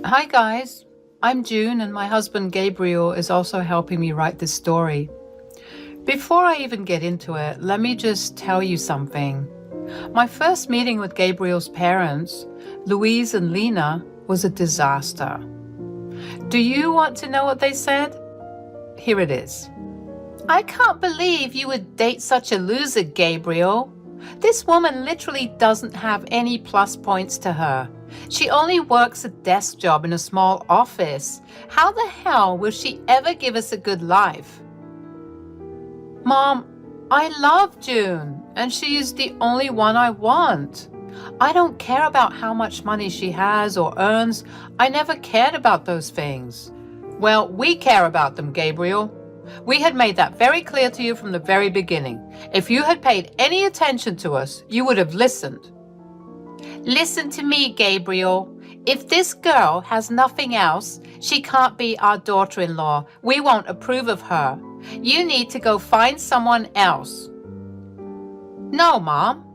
Hi guys, I'm June and my husband Gabriel is also helping me write this story. Before I even get into it, let me just tell you something. My first meeting with Gabriel's parents, Louise and Lena, was a disaster. Do you want to know what they said? Here it is. I can't believe you would date such a loser, Gabriel. This woman literally doesn't have any plus points to her. She only works a desk job in a small office. How the hell will she ever give us a good life? Mom, I love June, and she is the only one I want. I don't care about how much money she has or earns. I never cared about those things. Well, we care about them, Gabriel. We had made that very clear to you from the very beginning. If you had paid any attention to us, you would have listened. Listen to me, Gabriel. If this girl has nothing else, she can't be our daughter-in-law. We won't approve of her. You need to go find someone else. No, Mom.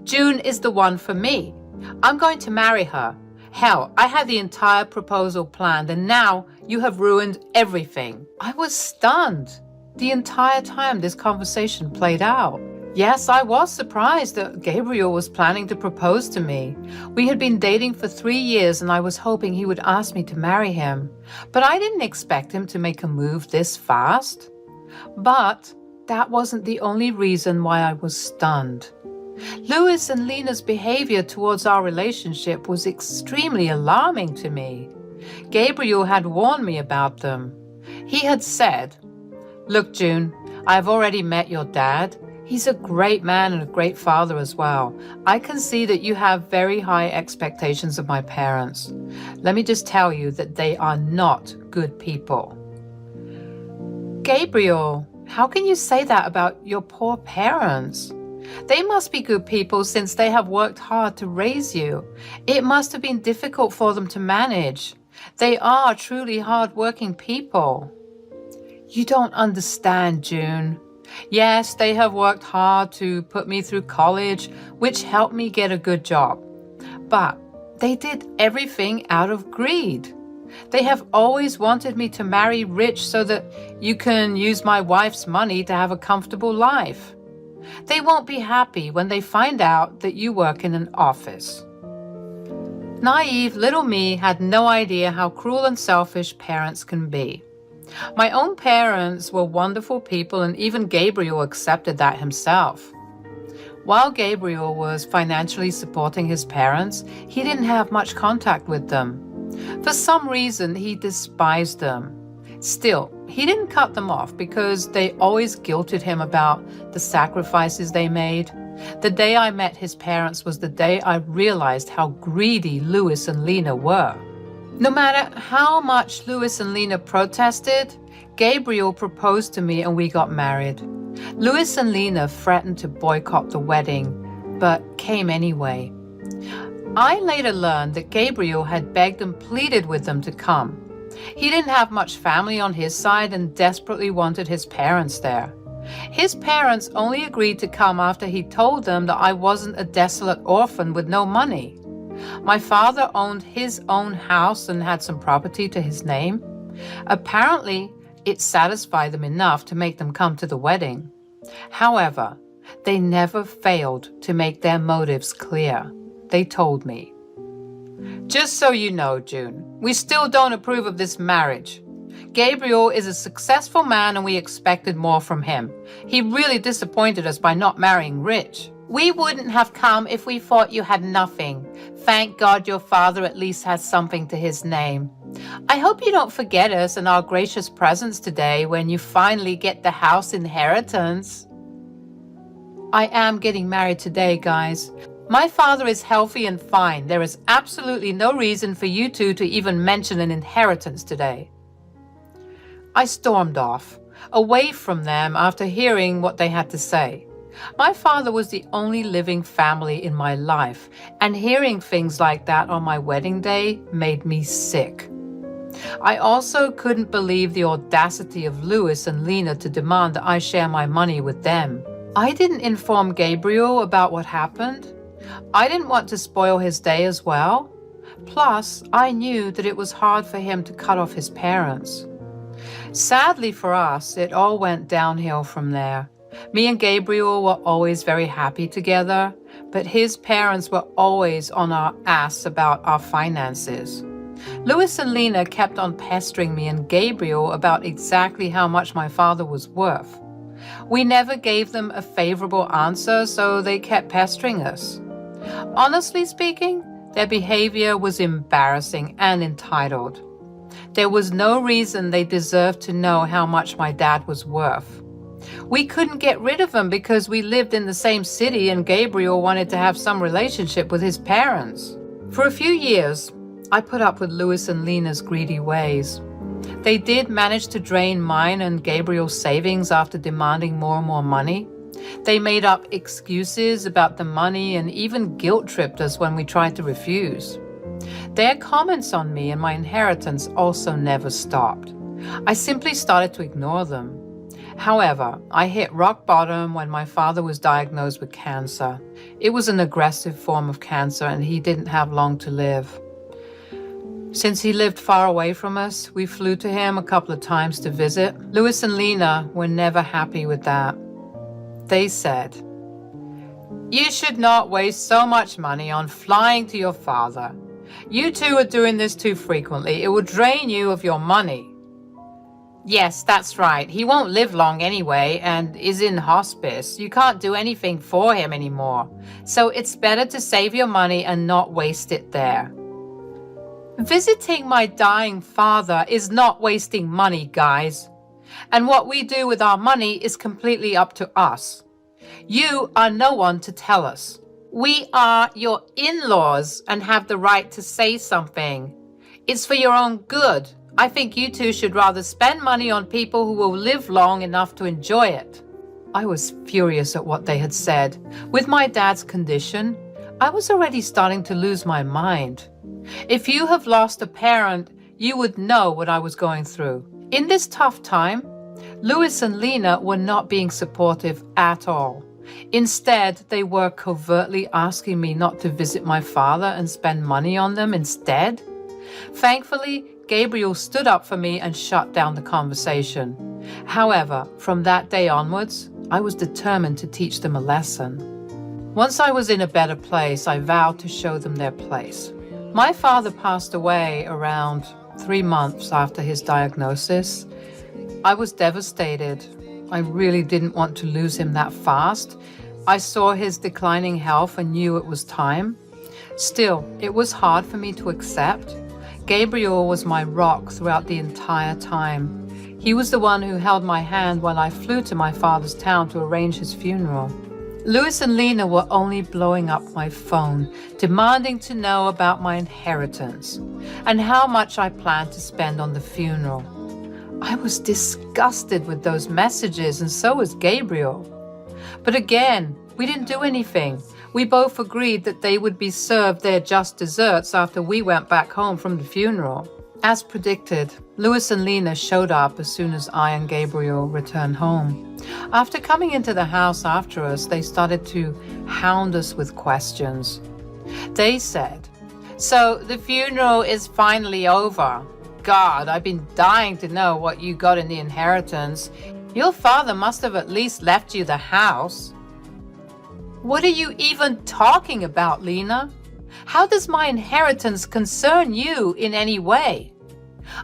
June is the one for me. I'm going to marry her. Hell, I had the entire proposal planned, and now you have ruined everything. I was stunned the entire time this conversation played out. Yes, I was surprised that Gabriel was planning to propose to me. We had been dating for 3 years, and I was hoping he would ask me to marry him. But I didn't expect him to make a move this fast. But that wasn't the only reason why I was stunned. Louis and Lena's behavior towards our relationship was extremely alarming to me. Gabriel had warned me about them. He had said, "Look, June, I've already met your dad. He's a great man and a great father as well. I can see that you have very high expectations of my parents. Let me just tell you that they are not good people." Gabriel, how can you say that about your poor parents? They must be good people since they have worked hard to raise you. It must have been difficult for them to manage. They are truly hard-working people. You don't understand, June. Yes, they have worked hard to put me through college, which helped me get a good job. But they did everything out of greed. They have always wanted me to marry rich so that you can use my wife's money to have a comfortable life. They won't be happy when they find out that you work in an office. Naive little me had no idea how cruel and selfish parents can be. My own parents were wonderful people, and even Gabriel accepted that himself. While Gabriel was financially supporting his parents, he didn't have much contact with them. For some reason, he despised them. Still, he didn't cut them off because they always guilted him about the sacrifices they made. The day I met his parents was the day I realized how greedy Louis and Lena were. No matter how much Louis and Lena protested, Gabriel proposed to me and we got married. Louis and Lena threatened to boycott the wedding, but came anyway. I later learned that Gabriel had begged and pleaded with them to come. He didn't have much family on his side and desperately wanted his parents there. His parents only agreed to come after he told them that I wasn't a desolate orphan with no money. My father owned his own house and had some property to his name. Apparently, it satisfied them enough to make them come to the wedding. However, they never failed to make their motives clear. They told me, "Just so you know, June, we still don't approve of this marriage. Gabriel is a successful man and we expected more from him. He really disappointed us by not marrying rich. We wouldn't have come if we thought you had nothing. Thank God your father at least has something to his name. I hope you don't forget us and our gracious presence today when you finally get the house inheritance." I am getting married today, guys. My father is healthy and fine. There is absolutely no reason for you two to even mention an inheritance today. I stormed off, away from them after hearing what they had to say. My father was the only living family in my life, and hearing things like that on my wedding day made me sick. I also couldn't believe the audacity of Louis and Lena to demand that I share my money with them. I didn't inform Gabriel about what happened. I didn't want to spoil his day as well. Plus, I knew that it was hard for him to cut off his parents. Sadly for us, it all went downhill from there. Me and Gabriel were always very happy together, but his parents were always on our ass about our finances. Louis and Lena kept on pestering me and Gabriel about exactly how much my father was worth. We never gave them a favorable answer, so they kept pestering us. Honestly speaking, their behavior was embarrassing and entitled. There was no reason they deserved to know how much my dad was worth. We couldn't get rid of him because we lived in the same city and Gabriel wanted to have some relationship with his parents. For a few years, I put up with Louis and Lena's greedy ways. They did manage to drain mine and Gabriel's savings after demanding more and more money. They made up excuses about the money and even guilt-tripped us when we tried to refuse. Their comments on me and my inheritance also never stopped. I simply started to ignore them. However, I hit rock bottom when my father was diagnosed with cancer. It was an aggressive form of cancer and he didn't have long to live. Since he lived far away from us, we flew to him a couple of times to visit. Louis and Lena were never happy with that. They said, "You should not waste so much money on flying to your father. You two are doing this too frequently. It will drain you of your money." "Yes, that's right. He won't live long anyway and is in hospice. You can't do anything for him anymore. So it's better to save your money and not waste it there." Visiting my dying father is not wasting money, guys. And what we do with our money is completely up to us. You are no one to tell us. We are your in-laws and have the right to say something. It's for your own good. I think you two should rather spend money on people who will live long enough to enjoy it. I was furious at what they had said. With my dad's condition, I was already starting to lose my mind. If you have lost a parent, you would know what I was going through. In this tough time, Louis and Lena were not being supportive at all. Instead, they were covertly asking me not to visit my father and spend money on them instead. Thankfully, Gabriel stood up for me and shut down the conversation. However, from that day onwards, I was determined to teach them a lesson. Once I was in a better place, I vowed to show them their place. My father passed away around 3 months after his diagnosis. I was devastated. I really didn't want to lose him that fast. I saw his declining health and knew it was time. Still, it was hard for me to accept. Gabriel was my rock throughout the entire time. He was the one who held my hand while I flew to my father's town to arrange his funeral. Louis and Lena were only blowing up my phone, demanding to know about my inheritance and how much I planned to spend on the funeral. I was disgusted with those messages, and so was Gabriel. But again, we didn't do anything. We both agreed that they would be served their just desserts after we went back home from the funeral. As predicted, Louis and Lena showed up as soon as I and Gabriel returned home. After coming into the house after us, they started to hound us with questions. They said, "So the funeral is finally over. God, I've been dying to know what you got in the inheritance. Your father must have at least left you the house." "What are you even talking about, Lena? How does my inheritance concern you in any way?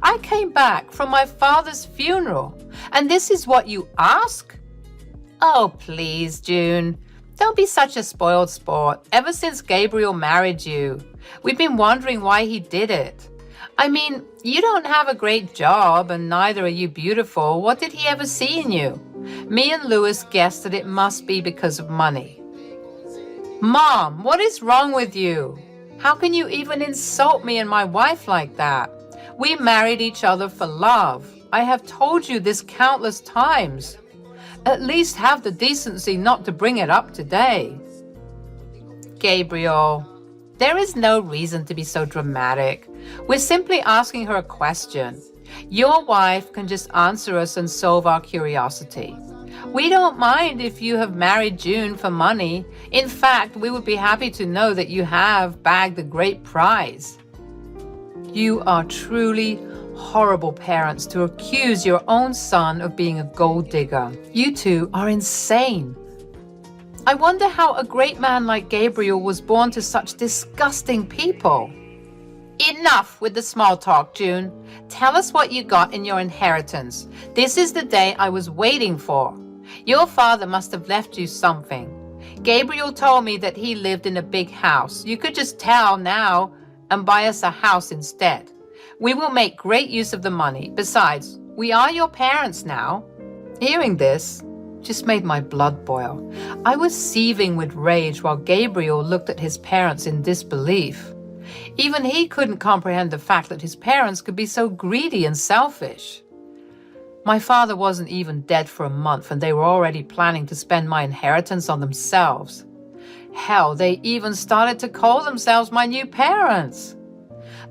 I came back from my father's funeral, and this is what you ask?" "Oh, please, June. Don't be such a spoiled sport. Ever since Gabriel married you, we've been wondering why he did it. I mean, you don't have a great job, and neither are you beautiful. What did he ever see in you?" Me and Louis guessed that it must be because of money. "Mom, what is wrong with you? How can you even insult me and my wife like that? We married each other for love. I have told you this countless times. At least have the decency not to bring it up today." "Gabriel, there is no reason to be so dramatic. We're simply asking her a question. Your wife can just answer us and solve our curiosity. We don't mind if you have married June for money. In fact, we would be happy to know that you have bagged a great prize." You are truly horrible parents to accuse your own son of being a gold digger. You two are insane. I wonder how a great man like Gabriel was born to such disgusting people. Enough with the small talk, June. Tell us what you got in your inheritance. This is the day I was waiting for. Your father must have left you something. Gabriel told me that he lived in a big house. You could just tell now and buy us a house instead. We will make great use of the money. Besides, we are your parents now. Hearing this just made my blood boil. I was seething with rage while Gabriel looked at his parents in disbelief. Even he couldn't comprehend the fact that his parents could be so greedy and selfish. My father wasn't even dead for a month and they were already planning to spend my inheritance on themselves. Hell, they even started to call themselves my new parents.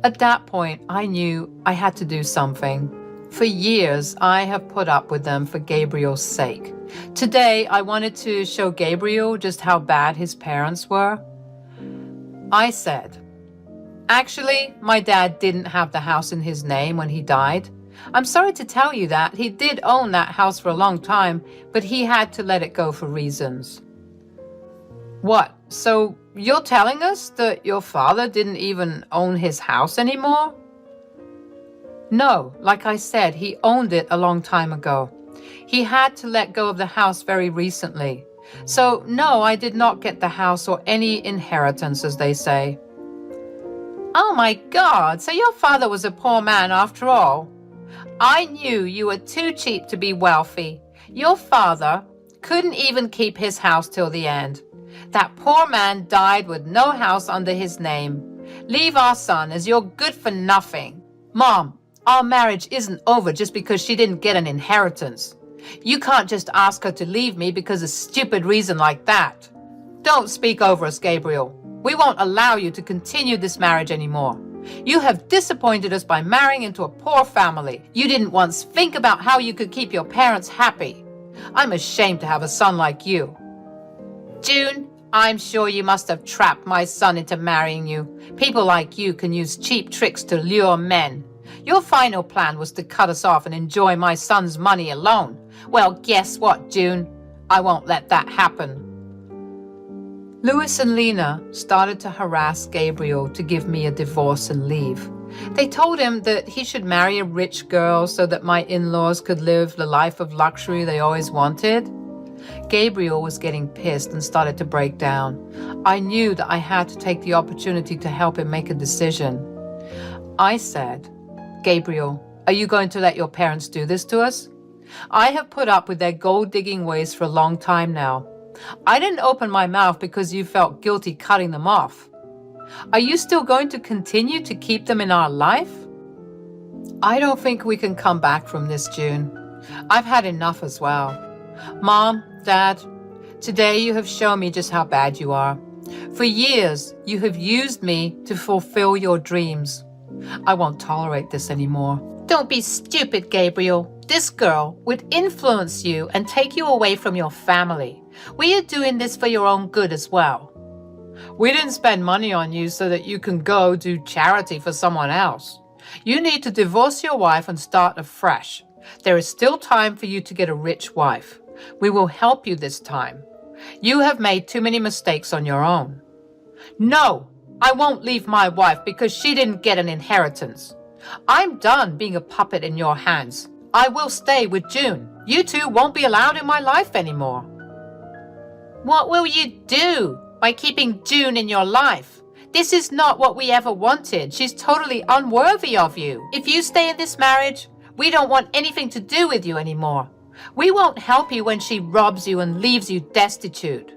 At that point, I knew I had to do something. For years, I have put up with them for Gabriel's sake. Today, I wanted to show Gabriel just how bad his parents were. I said, actually, my dad didn't have the house in his name when he died. I'm sorry to tell you that. He did own that house for a long time, but he had to let it go for reasons. What? So you're telling us that your father didn't even own his house anymore? No, like I said, he owned it a long time ago. He had to let go of the house very recently. So no, I did not get the house or any inheritance, as they say. Oh my God, so your father was a poor man after all? I knew you were too cheap to be wealthy. Your father couldn't even keep his house till the end. That poor man died with no house under his name. Leave our son as you're good for nothing. Mom, our marriage isn't over just because she didn't get an inheritance. You can't just ask her to leave me because of a stupid reason like that. Don't speak over us, Gabriel. We won't allow you to continue this marriage anymore. You have disappointed us by marrying into a poor family. You didn't once think about how you could keep your parents happy. I'm ashamed to have a son like you. June, I'm sure you must have trapped my son into marrying you. People like you can use cheap tricks to lure men. Your final plan was to cut us off and enjoy my son's money alone. Well, guess what, June? I won't let that happen. Louis and Lena started to harass Gabriel to give me a divorce and leave. They told him that he should marry a rich girl so that my in-laws could live the life of luxury they always wanted. Gabriel was getting pissed and started to break down. I knew that I had to take the opportunity to help him make a decision. I said, Gabriel, are you going to let your parents do this to us? I have put up with their gold-digging ways for a long time now. I didn't open my mouth because you felt guilty cutting them off. Are you still going to continue to keep them in our life? I don't think we can come back from this, June. I've had enough as well. Mom, Dad, today you have shown me just how bad you are. For years, you have used me to fulfill your dreams. I won't tolerate this anymore. Don't be stupid, Gabriel. This girl would influence you and take you away from your family. We are doing this for your own good as well. We didn't spend money on you so that you can go do charity for someone else. You need to divorce your wife and start afresh. There is still time for you to get a rich wife. We will help you this time. You have made too many mistakes on your own. No, I won't leave my wife because she didn't get an inheritance. I'm done being a puppet in your hands. I will stay with June. You two won't be allowed in my life anymore. What will you do by keeping June in your life? This is not what we ever wanted. She's totally unworthy of you. If you stay in this marriage, we don't want anything to do with you anymore. We won't help you when she robs you and leaves you destitute.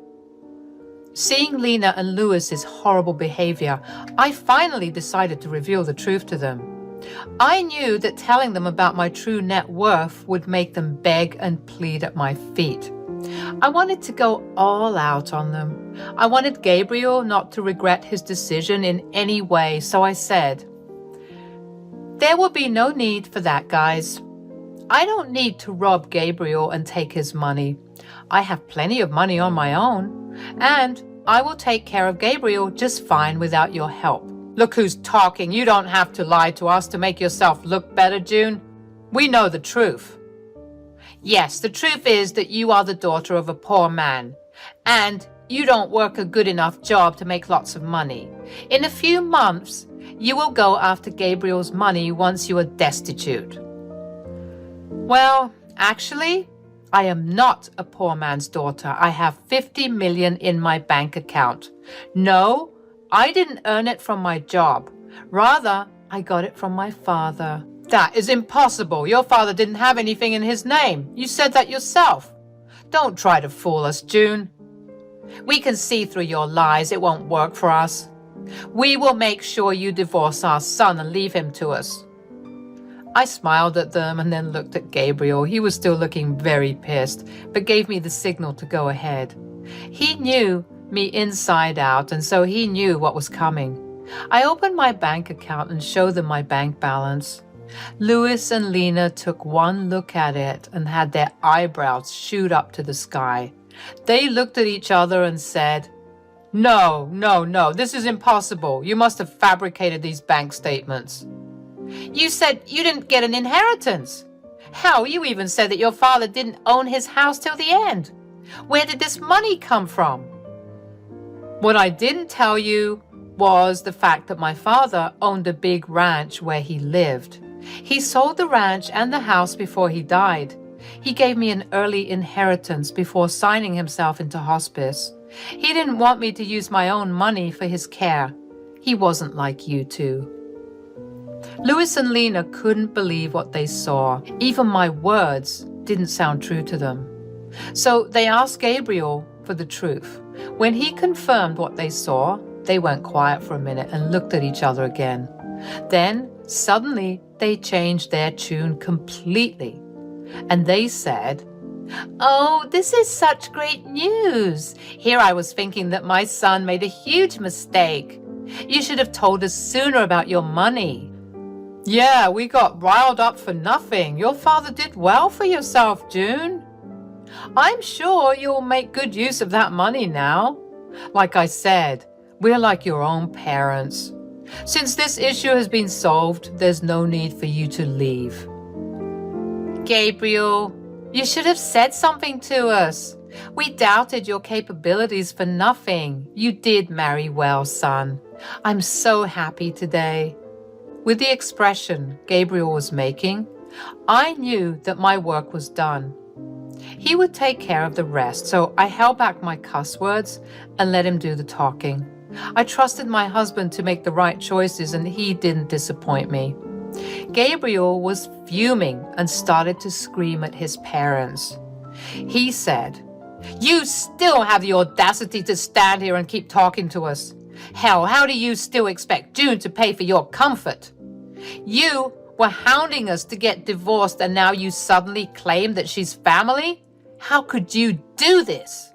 Seeing Lena and Louis's horrible behavior, I finally decided to reveal the truth to them. I knew that telling them about my true net worth would make them beg and plead at my feet. I wanted to go all out on them. I wanted Gabriel not to regret his decision in any way, so I said, "There will be no need for that, guys. I don't need to rob Gabriel and take his money. I have plenty of money on my own, and I will take care of Gabriel just fine without your help. Look who's talking. You don't have to lie to us to make yourself look better, June. We know the truth. Yes, the truth is that you are the daughter of a poor man, and you don't work a good enough job to make lots of money. In a few months, you will go after Gabriel's money once you are destitute. Well, actually, I am not a poor man's daughter. I have 50 million in my bank account. No, I didn't earn it from my job. Rather, I got it from my father. That is impossible. Your father didn't have anything in his name. You said that yourself. Don't try to fool us, June. We can see through your lies. It won't work for us. We will make sure you divorce our son and leave him to us. I smiled at them and then looked at Gabriel. He was still looking very pissed, but gave me the signal to go ahead. He knew me inside out, and so he knew what was coming. I opened my bank account and showed them my bank balance. Louis and Lena took one look at it and had their eyebrows shoot up to the sky. They looked at each other and said, No, this is impossible. You must have fabricated these bank statements. You said you didn't get an inheritance. Hell, you even said that your father didn't own his house till the end. Where did this money come from? What I didn't tell you was the fact that my father owned a big ranch where he lived. He sold the ranch and the house before he died. He gave me an early inheritance before signing himself into hospice. He didn't want me to use my own money for his care. He wasn't like you two. Louis and Lena couldn't believe what they saw. Even my words didn't sound true to them. So they asked Gabriel for the truth. When he confirmed what they saw, they went quiet for a minute and looked at each other again. Then, suddenly, they changed their tune completely. And they said, Oh, this is such great news. Here I was thinking that my son made a huge mistake. You should have told us sooner about your money. Yeah, we got riled up for nothing. Your father did well for yourself, June. I'm sure you'll make good use of that money now. Like I said, we're like your own parents. Since this issue has been solved, there's no need for you to leave. Gabriel, you should have said something to us. We doubted your capabilities for nothing. You did marry well, son. I'm so happy today. With the expression Gabriel was making, I knew that my work was done. He would take care of the rest, so I held back my cuss words and let him do the talking. I trusted my husband to make the right choices, and he didn't disappoint me. Gabriel was fuming and started to scream at his parents. He said, You still have the audacity to stand here and keep talking to us. Hell, how do you still expect June to pay for your comfort? You were hounding us to get divorced, and now you suddenly claim that she's family? How could you do this?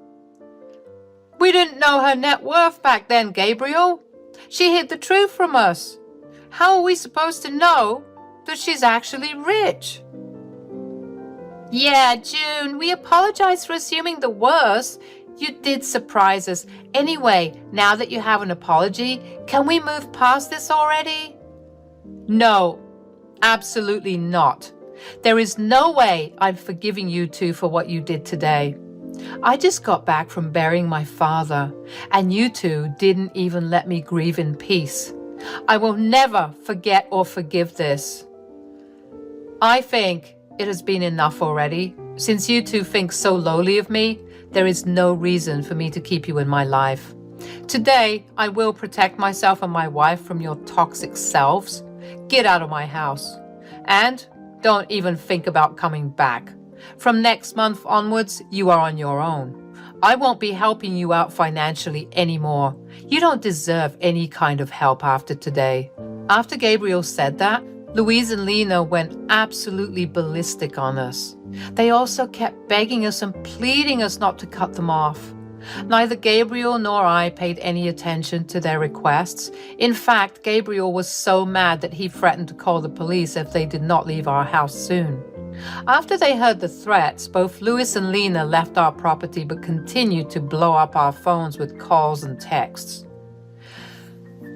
We didn't know her net worth back then, Gabriel. She hid the truth from us. How are we supposed to know that she's actually rich? Yeah, June, we apologize for assuming the worst. You did surprise us. Anyway, now that you have an apology, can we move past this already? No, absolutely not. There is no way I'm forgiving you two for what you did today. I just got back from burying my father, and you two didn't even let me grieve in peace. I will never forget or forgive this. I think it has been enough already. Since you two think so lowly of me, there is no reason for me to keep you in my life. Today, I will protect myself and my wife from your toxic selves. Get out of my house. And don't even think about coming back. From next month onwards, you are on your own. I won't be helping you out financially anymore. You don't deserve any kind of help after today. After Gabriel said that, Louise and Lena went absolutely ballistic on us. They also kept begging us and pleading us not to cut them off. Neither Gabriel nor I paid any attention to their requests. In fact, Gabriel was so mad that he threatened to call the police if they did not leave our house soon. After they heard the threats, both Louis and Lena left our property but continued to blow up our phones with calls and texts.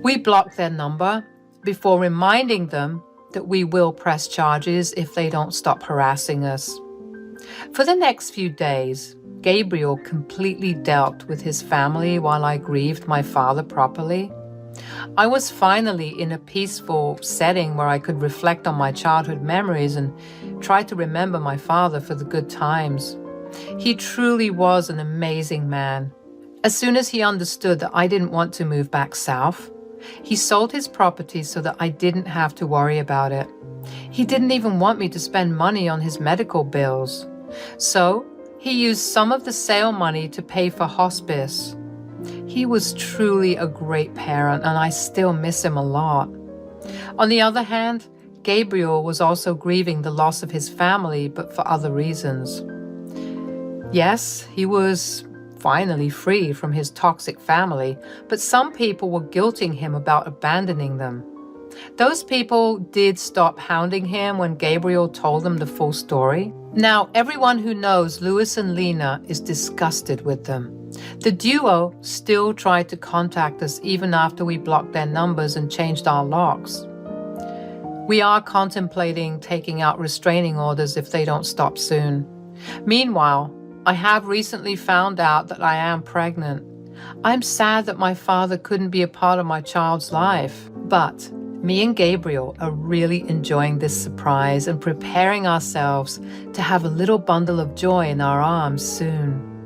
We block their number before reminding them that we will press charges if they don't stop harassing us. For the next few days, Gabriel completely dealt with his family while I grieved my father properly. I was finally in a peaceful setting where I could reflect on my childhood memories and try to remember my father for the good times. He truly was an amazing man. As soon as he understood that I didn't want to move back south, he sold his property so that I didn't have to worry about it. He didn't even want me to spend money on his medical bills. So he used some of the sale money to pay for hospice. He was truly a great parent, and I still miss him a lot. On the other hand, Gabriel was also grieving the loss of his family, but for other reasons. Yes, he was finally free from his toxic family, but some people were guilting him about abandoning them. Those people did stop hounding him when Gabriel told them the full story. Now, everyone who knows Louis and Lena is disgusted with them. The duo still tried to contact us even after we blocked their numbers and changed our locks. We are contemplating taking out restraining orders if they don't stop soon. Meanwhile, I have recently found out that I am pregnant. I'm sad that my father couldn't be a part of my child's life, but me and Gabriel are really enjoying this surprise and preparing ourselves to have a little bundle of joy in our arms soon.